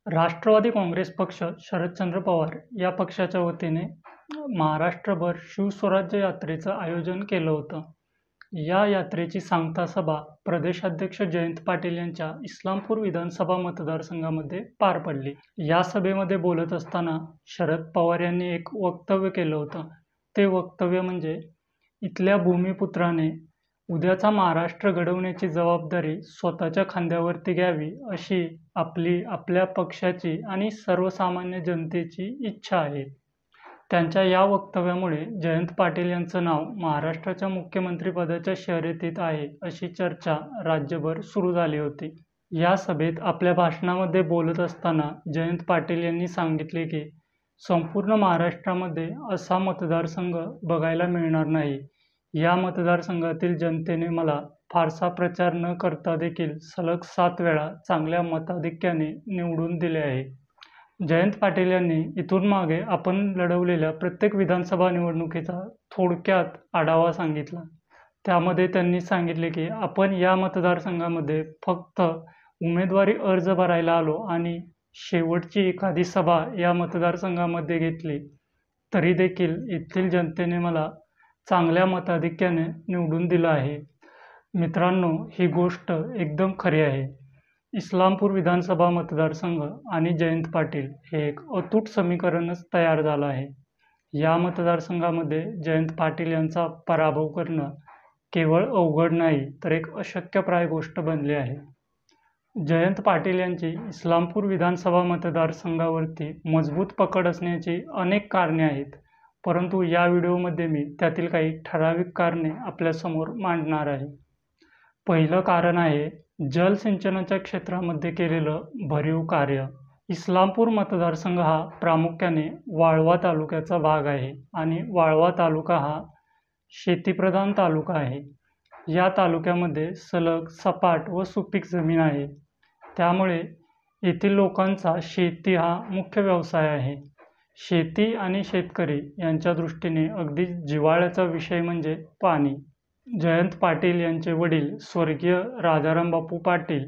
राष्ट्रवादी काँग्रेस पक्ष शरदचंद्र पवार या पक्षाच्या वतीने महाराष्ट्रभर शिवस्वराज्य यात्रेचं आयोजन केलं होतं. या यात्रेची सांगता सभा प्रदेशाध्यक्ष जयंत पाटील यांच्या इस्लामपूर विधानसभा मतदारसंघामध्ये पार पडली. या सभेमध्ये बोलत असताना शरद पवार यांनी एक वक्तव्य केलं होतं. ते वक्तव्य म्हणजे इथल्या भूमिपुत्राने उद्याचा महाराष्ट्र घडवण्याची जबाबदारी स्वतःच्या खांद्यावरती घ्यावी अशी आपल्या पक्षाची आणि सर्वसामान्य जनतेची इच्छा आहे. त्यांच्या या वक्तव्यामुळे जयंत पाटील यांचं नाव महाराष्ट्राच्या मुख्यमंत्रीपदाच्या शर्यतीत आहे अशी चर्चा राज्यभर सुरू झाली होती. या सभेत आपल्या भाषणामध्ये बोलत असताना जयंत पाटील यांनी सांगितले की संपूर्ण महाराष्ट्रामध्ये असा मतदारसंघ बघायला मिळणार नाही. या मतदारसंघातील जनतेने मला फारसा प्रचार न करता देखील सलग 7 वेळा चांगल्या मताधिक्याने निवडून दिले आहे. जयंत पाटील यांनी इथून मागे आपण लढवलेल्या प्रत्येक विधानसभा निवडणुकीचा थोडक्यात आढावा सांगितला. त्यामध्ये त्यांनी सांगितले की आपण या मतदारसंघामध्ये फक्त उमेदवारी अर्ज भरायला आलो आणि शेवटची एखादी सभा या मतदारसंघामध्ये घेतली तरी देखील येथील जनतेने मला चांगल्या मताधिक्याने निवडून दिलं आहे. मित्रांनो, ही गोष्ट एकदम खरी आहे. इस्लामपूर विधानसभा मतदारसंघ आणि जयंत पाटील हे एक अतूट समीकरणच तयार झालं आहे. या मतदारसंघामध्ये जयंत पाटील यांचा पराभव करणं केवळ अवघड नाही तर एक अशक्यप्राय गोष्ट बनली आहे. जयंत पाटील यांची इस्लामपूर विधानसभा मतदारसंघावरती मजबूत पकड असण्याची अनेक कारणे आहेत, परंतु या व्हिडिओमध्ये मी त्यातील काही ठराविक कारणे आपल्यासमोर मांडणार आहे. पहिलं कारण आहे जलसिंचनाच्या क्षेत्रामध्ये केलेलं भरीव कार्य. इस्लामपूर मतदारसंघ हा प्रामुख्याने वाळवा तालुक्याचा भाग आहे आणि वाळवा तालुका हा शेतीप्रधान तालुका आहे. या तालुक्यामध्ये सलग सपाट व सुपीक जमीन आहे. त्यामुळे येथील लोकांचा शेती हा मुख्य व्यवसाय आहे. शेती आणि शेतकरी यांच्या दृष्टीने अगदी जिव्हाळ्याचा विषय म्हणजे पाणी. जयंत पाटील यांचे वडील स्वर्गीय राजाराम बापू पाटील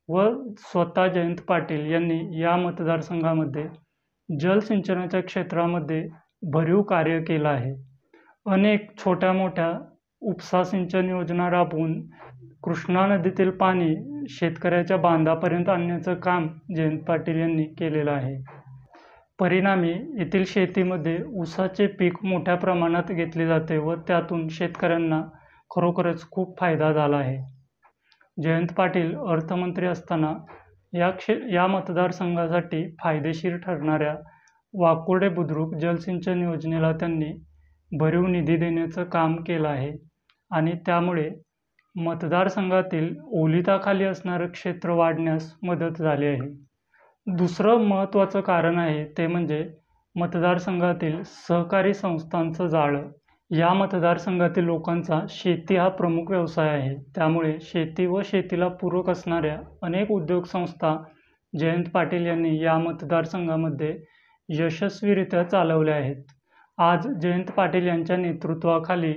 व स्वतः जयंत पाटील यांनी या मतदारसंघामध्ये जलसिंचनाच्या क्षेत्रामध्ये भरीव कार्य केलं आहे. अनेक छोट्या मोठ्या उपसा सिंचन योजना राबवून कृष्णा नदीतील पाणी शेतकऱ्याच्या बांधापर्यंत आणण्याचं काम जयंत पाटील यांनी केलेलं आहे. परिणामी येथील शेतीमध्ये ऊसाचे पीक मोठ्या प्रमाणात घेतले जाते व त्यातून शेतकऱ्यांना खरोखरच खूप फायदा झाला आहे. जयंत पाटील अर्थमंत्री असताना या मतदारसंघासाठी फायदेशीर ठरणाऱ्या वाकुर्डे बुद्रुक जलसिंचन योजनेला त्यांनी भरीव निधी देण्याचं काम केलं आहे आणि त्यामुळे मतदारसंघातील ओलिताखाली असणारं क्षेत्र वाढण्यास मदत झाली आहे. दुसरं महत्त्वाचं कारण आहे ते म्हणजे मतदारसंघातील सहकारी संस्थांचं जाळं. या मतदारसंघातील लोकांचा शेती हा प्रमुख व्यवसाय आहे. त्यामुळे शेती व शेतीला पूरक असणाऱ्या अनेक उद्योग संस्था जयंत पाटील यांनी या मतदारसंघामध्ये यशस्वीरित्या चालवल्या आहेत. आज जयंत पाटील यांच्या नेतृत्वाखाली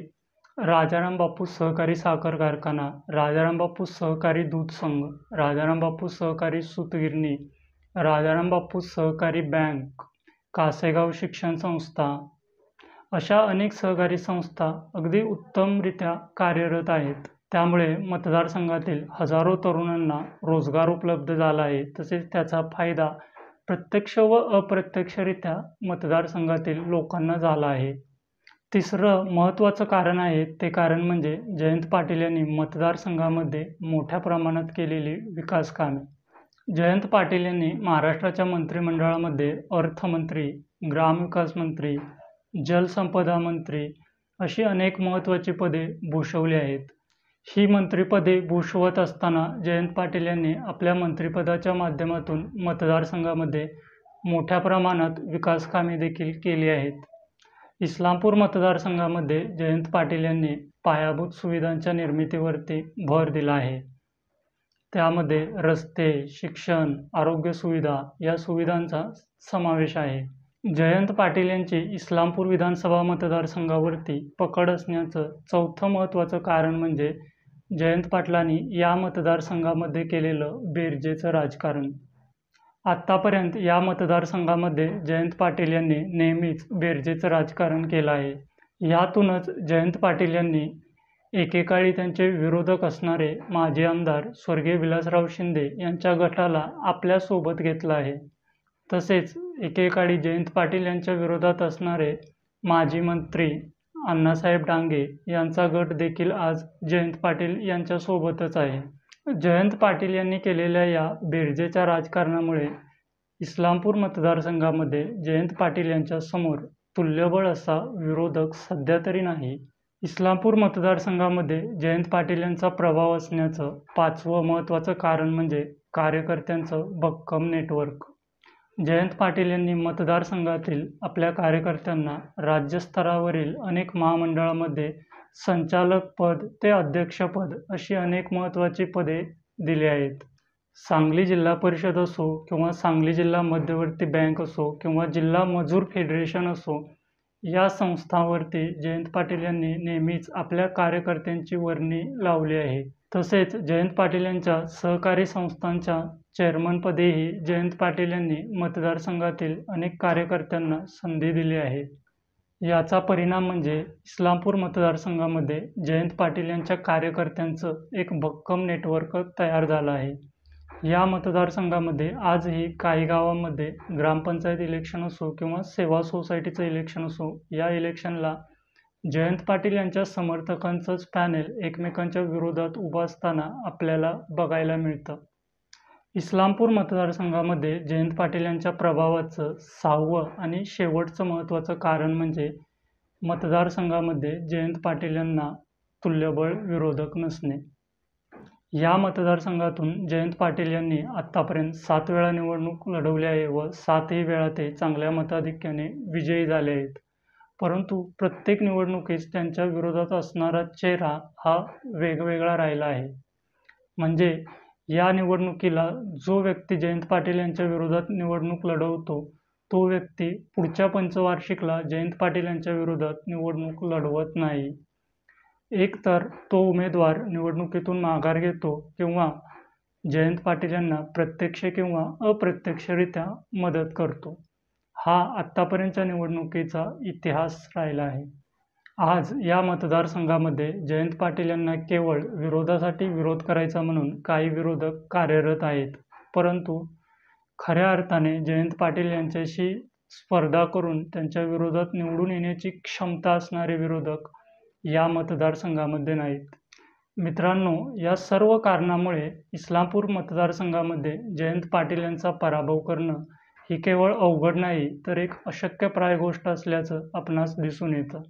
राजाराम बापू सहकारी साखर कारखाना, राजाराम बापू सहकारी दूध संघ, राजाराम बापू सहकारी सूतगिरणी, राजाराम बापू सहकारी बँक, कासेगाव शिक्षण संस्था अशा अनेक सहकारी संस्था अगदी उत्तमरित्या कार्यरत आहेत. त्यामुळे मतदारसंघातील हजारो तरुणांना रोजगार उपलब्ध झाला आहे. तसेच त्याचा फायदा प्रत्यक्ष व अप्रत्यक्षरित्या मतदारसंघातील लोकांना झाला आहे. तिसरं महत्त्वाचं कारण आहे ते कारण म्हणजे जयंत पाटील यांनी मतदारसंघामध्ये मोठ्या प्रमाणात केलेली विकास कामे. जयंत पाटील यांनी महाराष्ट्राच्या मंत्रिमंडळामध्ये अर्थमंत्री, ग्रामविकास मंत्री, जलसंपदा मंत्री अशी अनेक महत्त्वाची पदे भूषवली आहेत. ही मंत्रिपदे भूषवत असताना जयंत पाटील यांनी आपल्या मंत्रिपदाच्या माध्यमातून मतदारसंघामध्ये मोठ्या प्रमाणात विकास कामे देखील केली आहेत. इस्लामपूर मतदारसंघामध्ये जयंत पाटील यांनी पायाभूत सुविधांच्या निर्मितीवरती भर दिला आहे. त्यामध्ये रस्ते, शिक्षण, आरोग्य सुविधा या सुविधांचा समावेश आहे. जयंत पाटील यांची इस्लामपूर विधानसभा मतदारसंघावरती पकड असण्याचं चौथं महत्त्वाचं कारण म्हणजे जयंत पाटलांनी या मतदारसंघामध्ये केलेलं बेरजेचं राजकारण. आत्तापर्यंत या मतदारसंघामध्ये जयंत पाटील यांनी नेहमीच बेरजेचं राजकारण केलं आहे. यातूनच जयंत पाटील यांनी एकेकाळी त्यांचे विरोधक असणारे माजी आमदार स्वर्गीय विलासराव शिंदे यांच्या गटाला आपल्यासोबत घेतलं आहे. तसेच एकेकाळी जयंत पाटील यांच्या विरोधात असणारे माजी मंत्री अण्णासाहेब डांगे यांचा गट देखील आज जयंत पाटील यांच्यासोबतच आहे. जयंत पाटील यांनी केलेल्या या बेरजेच्या राजकारणामुळे इस्लामपूर मतदारसंघामध्ये जयंत पाटील यांच्या समोर तुल्यबळ असा विरोधक सध्या तरी नाही. इस्लामपूर मतदारसंघामध्ये जयंत पाटील यांचा प्रभाव असण्याचं पाचवं महत्त्वाचं कारण म्हणजे कार्यकर्त्यांचं भक्कम नेटवर्क. जयंत पाटील यांनी मतदारसंघातील आपल्या कार्यकर्त्यांना राज्यस्तरावरील अनेक महामंडळामध्ये संचालक पद ते अध्यक्षपद अशी अनेक महत्त्वाची पदे दिली आहेत. सांगली जिल्हा परिषद असो किंवा सांगली जिल्हा मध्यवर्ती बँक असो किंवा जिल्हा मजूर फेडरेशन असो, या संस्थांवरती जयंत पाटील यांनी नेहमीच आपल्या कार्यकर्त्यांची वर्णी लावली आहे. तसेच जयंत पाटील यांच्या सहकारी संस्थांच्या चेअरमनपदेही जयंत पाटील यांनी मतदारसंघातील अनेक कार्यकर्त्यांना संधी दिली आहे. याचा परिणाम म्हणजे इस्लामपूर मतदारसंघामध्ये जयंत पाटील यांच्या कार्यकर्त्यांचं एक भक्कम नेटवर्क तयार झालं आहे. या मतदारसंघामध्ये आजही काही गावांमध्ये ग्रामपंचायत इलेक्शन असो किंवा सेवा सोसायटीचं इलेक्शन असो, या इलेक्शनला जयंत पाटील यांच्या समर्थकांचंच पॅनेल एकमेकांच्या विरोधात उभं असताना आपल्याला बघायला मिळतं. इस्लामपूर मतदारसंघामध्ये जयंत पाटील यांच्या प्रभावाचं 6वं आणि शेवटचं महत्त्वाचं कारण म्हणजे मतदारसंघामध्ये जयंत पाटील यांना तुल्यबळ विरोधक नसणे. या मतदारसंघातून जयंत पाटील यांनी आत्तापर्यंत 7 वेळा निवडणूक लढवली आहे व 7ही वेळा ते चांगल्या मताधिक्याने विजयी झाले आहेत. परंतु प्रत्येक निवडणुकीत त्यांच्या विरोधात असणारा चेहरा हा वेगवेगळा राहिला आहे. म्हणजे या निवडणुकीला जो व्यक्ती जयंत पाटील यांच्या विरोधात निवडणूक लढवतो, तो व्यक्ती पुढच्या पंचवार्षिकला जयंत पाटील यांच्या विरोधात निवडणूक लढवत नाही. एकतर तो उमेदवार निवडणुकीतून माघार घेतो किंवा जयंत पाटील यांना प्रत्यक्ष किंवा अप्रत्यक्षरित्या मदत करतो. हा आत्तापर्यंतच्या निवडणुकीचा इतिहास राहिला आहे. आज या मतदारसंघामध्ये जयंत पाटील यांना केवळ विरोधासाठी विरोध करायचा म्हणून काही विरोधक कार्यरत आहेत. परंतु खऱ्या अर्थाने जयंत पाटील यांच्याशी स्पर्धा करून त्यांच्या विरोधात निवडून येण्याची क्षमता असणारे विरोधक या मतदारसंघामध्ये नाहीत. मित्रांनो, या सर्व कारणामुळे इस्लामपूर मतदारसंघामध्ये जयंत पाटील यांचा पराभव करणं ही केवळ अवघड नाही तर एक अशक्यप्राय गोष्ट असल्याचं आपणास दिसून येतं.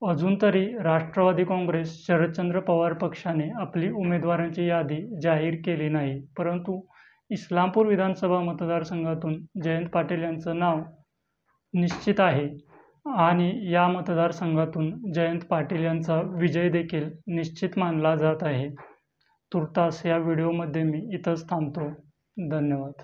अजून तरी राष्ट्रवादी काँग्रेस शरदचंद्र पवार पक्षाने आपली उमेदवारांची यादी जाहीर केली नाही. परंतु इस्लामपूर विधानसभा मतदारसंघातून जयंत पाटील यांचं नाव निश्चित आहे आणि या मतदारसंघातून जयंत पाटील यांचा विजय देखील निश्चित मानला जात आहे. तूर्तास या व्हिडिओमध्ये मी इथंच थांबतो. धन्यवाद.